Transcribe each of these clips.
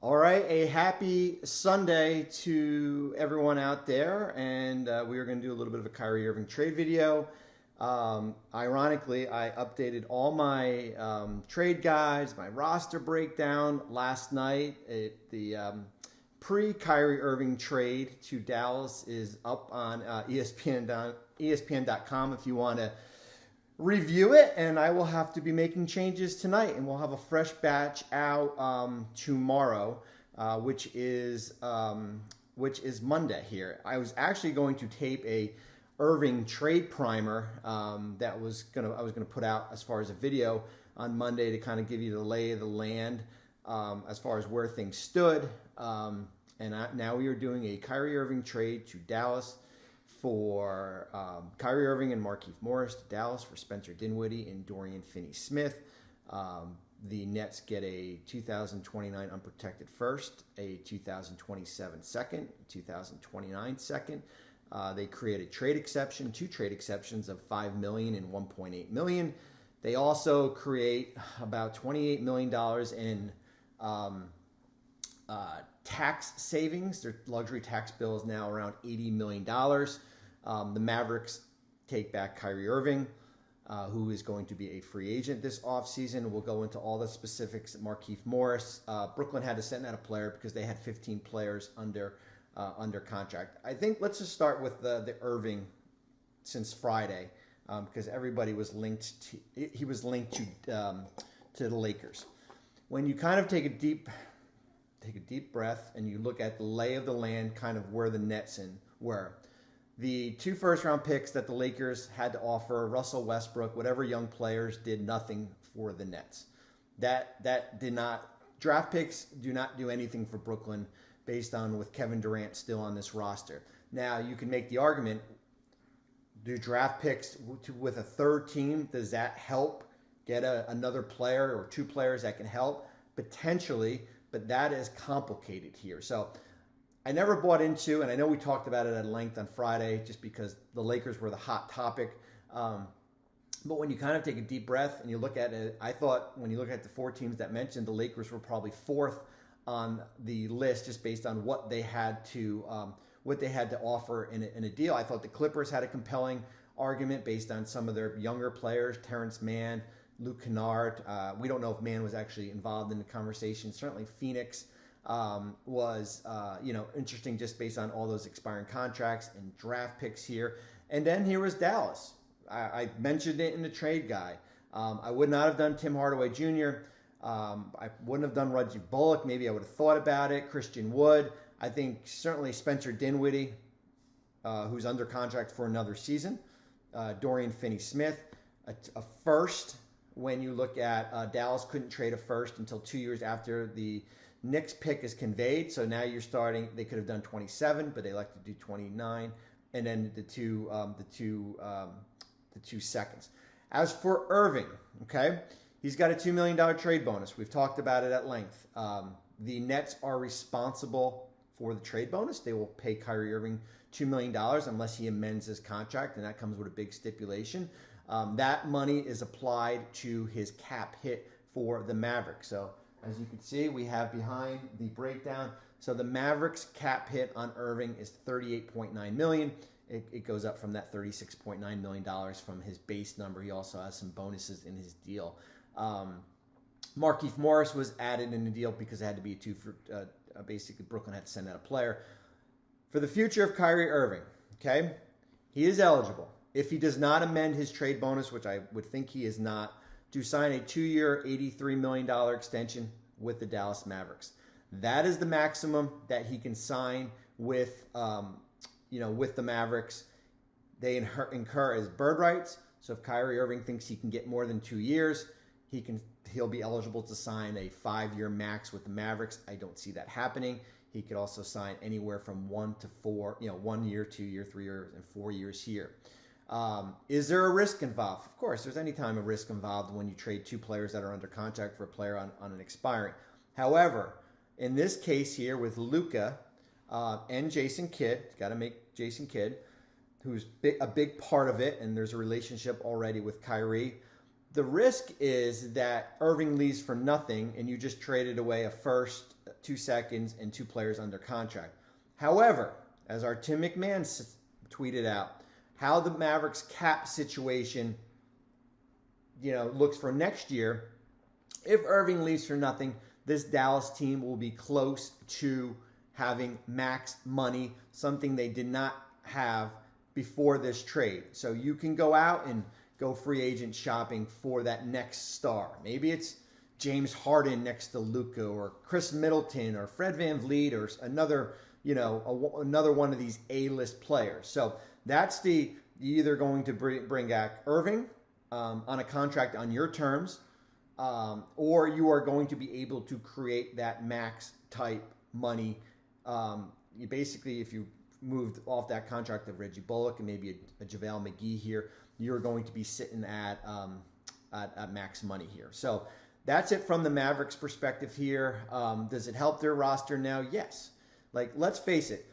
All right, a happy Sunday to everyone out there, and we are going to do a little bit of a Kyrie Irving trade video. Ironically, I updated all my trade guides, my roster breakdown last night. The pre-Kyrie Irving trade to Dallas is up on ESPN.com if you want to review it, and I will have to be making changes tonight, and we'll have a fresh batch out tomorrow, which is Monday here. I was actually going to tape a Irving trade primer that I was gonna put out as far as a video on Monday to kind of give you the lay of the land as far as where things stood. Now we are doing a Kyrie Irving trade to Dallas for Kyrie Irving and Markieff Morris to Dallas for Spencer Dinwiddie and Dorian Finney-Smith. The Nets get a 2029 unprotected first, a 2027 second, a 2029 second. They create a trade exception, two trade exceptions of $5 million and $1.8 million. They also create about $28 million in tax savings. Their luxury tax bill is now around $80 million. The Mavericks take back Kyrie Irving, who is going to be a free agent this offseason. We'll go into all the specifics. Markieff Morris. Brooklyn had to send out a player because they had 15 players under contract. I think let's just start with the Irving since Friday, because everybody was linked to. He was linked to the Lakers. When you kind of take a deep breath and you look at the lay of the land, kind of where the Nets were. The 2 first-round picks that the Lakers had to offer, Russell Westbrook, whatever young players, did nothing for the Nets. That did not. Draft picks do not do anything for Brooklyn based on with Kevin Durant still on this roster. Now, you can make the argument, do draft picks with a third team, does that help get another player or 2 players that can help? Potentially, but that is complicated here. So I never bought into, and I know we talked about it at length on Friday just because the Lakers were the hot topic. But when you kind of take a deep breath and you look at it, I thought when you look at the 4 teams that mentioned, the Lakers were probably 4th on the list just based on what they had to offer in a deal. I thought the Clippers had a compelling argument based on some of their younger players, Terrence Mann, Luke Kennard. We don't know if Mann was actually involved in the conversation. Certainly Phoenix was interesting just based on all those expiring contracts and draft picks here. And then here was Dallas. I mentioned it in the trade guide. I would not have done Tim Hardaway Jr. I wouldn't have done Reggie Bullock. Maybe I would have thought about it. Christian Wood. I think certainly Spencer Dinwiddie, who's under contract for another season. Dorian Finney-Smith. A first. When you look at Dallas couldn't trade a first until 2 years after the Knicks pick is conveyed. So now you're starting. They could have done 27, but they elected to do 29, and then the two seconds. As for Irving, okay, he's got a $2 million trade bonus. We've talked about it at length. The Nets are responsible for the trade bonus. They will pay Kyrie Irving $2 million unless he amends his contract, and that comes with a big stipulation. That money is applied to his cap hit for the Mavericks. So as you can see, we have behind the breakdown. So the Mavericks cap hit on Irving is $38.9 million. It goes up from that $36.9 million from his base number. He also has some bonuses in his deal. Markieff Morris was added in the deal because it had to be a 2 for basically Brooklyn had to send out a player. For the future of Kyrie Irving, okay, he is eligible. If he does not amend his trade bonus, which I would think he is not, to sign a 2-year, $83 million extension with the Dallas Mavericks. That is the maximum that he can sign with the Mavericks. They incur as bird rights. So if Kyrie Irving thinks he can get more than 2 years, he'll be eligible to sign a 5-year max with the Mavericks. I don't see that happening. He could also sign anywhere from 1 to 4, 1 year, 2 year, 3 years, and 4 years here. Is there a risk involved? Of course, there's any time a risk involved when you trade 2 players that are under contract for a player on an expiring. However, in this case here with Luka and Jason Kidd, got to make Jason Kidd, who's a big part of it, and there's a relationship already with Kyrie. The risk is that Irving leaves for nothing, and you just traded away a first, 2 seconds, and 2 players under contract. However, as our Tim McMahon tweeted out, how the Mavericks cap situation, looks for next year. If Irving leaves for nothing, this Dallas team will be close to having max money, something they did not have before this trade. So you can go out and go free agent shopping for that next star. Maybe it's James Harden next to Luka, or Chris Middleton, or Fred VanVleet, or another, another one of these A-list players. So that's you're either going to bring back Irving on a contract on your terms, or you are going to be able to create that max type money. You basically, if you moved off that contract of Reggie Bullock and maybe a JaVale McGee here, you're going to be sitting at max money here. So that's it from the Mavericks perspective here. Does it help their roster now? Yes. Let's face it.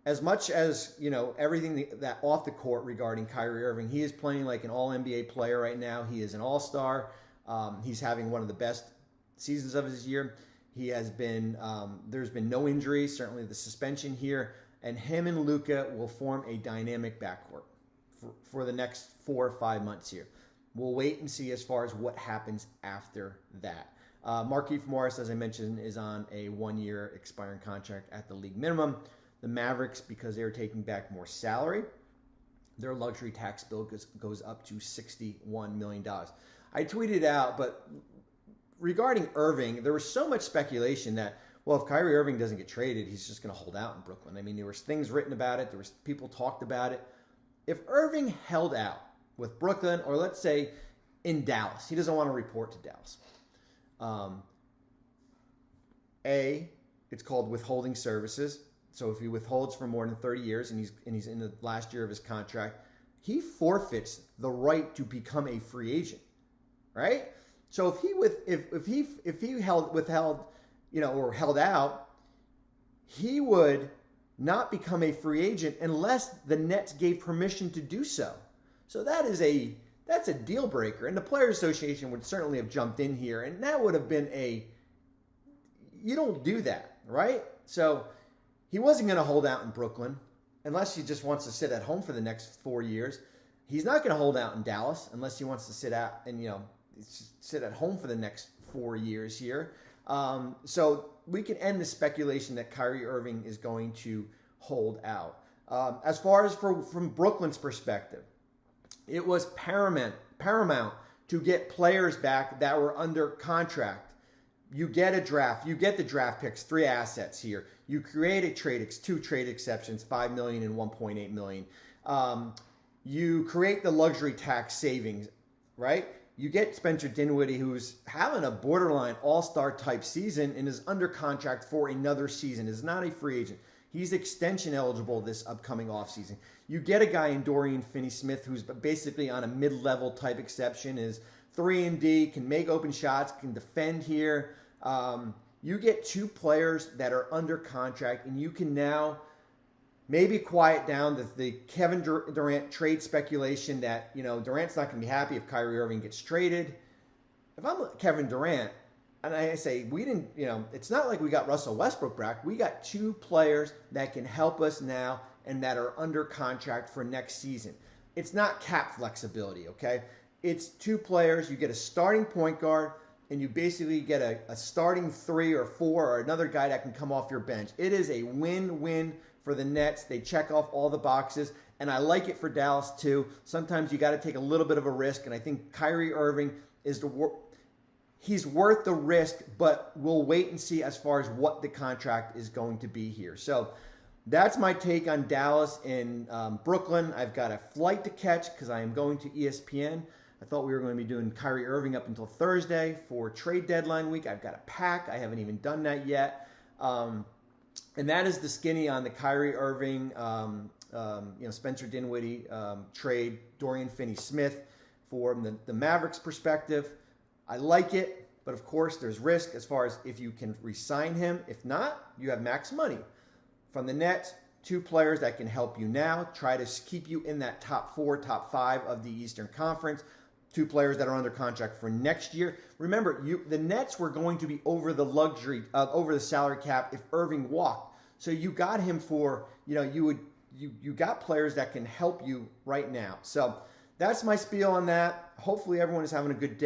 As much as, everything that off the court regarding Kyrie Irving, he is playing like an all-NBA player right now. He is an all-star. He's having one of the best seasons of his year. He has been, there's been no injuries, certainly the suspension here, and him and Luka will form a dynamic backcourt for the next 4 or 5 months here. We'll wait and see as far as what happens after that. Markieff Morris, as I mentioned, is on a 1-year expiring contract at the league minimum. The Mavericks, because they're taking back more salary, their luxury tax bill goes up to $61 million. I tweeted out, but regarding Irving, there was so much speculation that, well, if Kyrie Irving doesn't get traded, he's just going to hold out in Brooklyn. I mean, there was things written about it. There was people talked about it. If Irving held out with Brooklyn, or let's say in Dallas, he doesn't want to report to Dallas. It's called withholding services. So if he withholds for more than 30 years and he's in the last year of his contract, he forfeits the right to become a free agent, right? So if he withheld, or held out, he would not become a free agent unless the Nets gave permission to do so. So that's a deal breaker, and the Players Association would certainly have jumped in here, and that would have been you don't do that, right? So he wasn't going to hold out in Brooklyn unless he just wants to sit at home for the next 4 years. He's not going to hold out in Dallas unless he wants to sit out and sit at home for the next 4 years here. So we can end the speculation that Kyrie Irving is going to hold out. As far as from Brooklyn's perspective, it was paramount to get players back that were under contract. You get a draft. You get the draft picks, 3 assets here. You create a 2 trade exceptions, $5 million and $1.8 million. You create the luxury tax savings, right? You get Spencer Dinwiddie, who's having a borderline all-star type season and is under contract for another season, is not a free agent. He's extension eligible this upcoming offseason. You get a guy in Dorian Finney-Smith who's basically on a mid-level type exception, is 3-and-D, can make open shots, can defend here. You get 2 players that are under contract, and you can now maybe quiet down the Kevin Durant trade speculation that, Durant's not going to be happy if Kyrie Irving gets traded. If I'm Kevin Durant, and I say, we didn't, it's not like we got Russell Westbrook back. We got 2 players that can help us now and that are under contract for next season. It's not cap flexibility, okay? It's 2 players. You get a starting point guard, and you basically get a starting 3 or 4 or another guy that can come off your bench. It is a win-win for the Nets. They check off all the boxes, and I like it for Dallas too. Sometimes you got to take a little bit of a risk, and I think Kyrie Irving he's worth the risk, but we'll wait and see as far as what the contract is going to be here. So that's my take on Dallas and Brooklyn. I've got a flight to catch because I am going to ESPN. I thought we were going to be doing Kyrie Irving up until Thursday for trade deadline week. I've got a pack. I haven't even done that yet. And that is the skinny on the Kyrie Irving, Spencer Dinwiddie trade, Dorian Finney-Smith for the Mavericks perspective. I like it, but of course there's risk as far as if you can re-sign him. If not, you have max money. From the Nets, 2 players that can help you now, try to keep you in that top 4, top 5 of the Eastern Conference. 2 players that are under contract for next year. Remember, the Nets were going to be over the salary cap if Irving walked. So you got him for, you got players that can help you right now. So that's my spiel on that. Hopefully everyone is having a good day.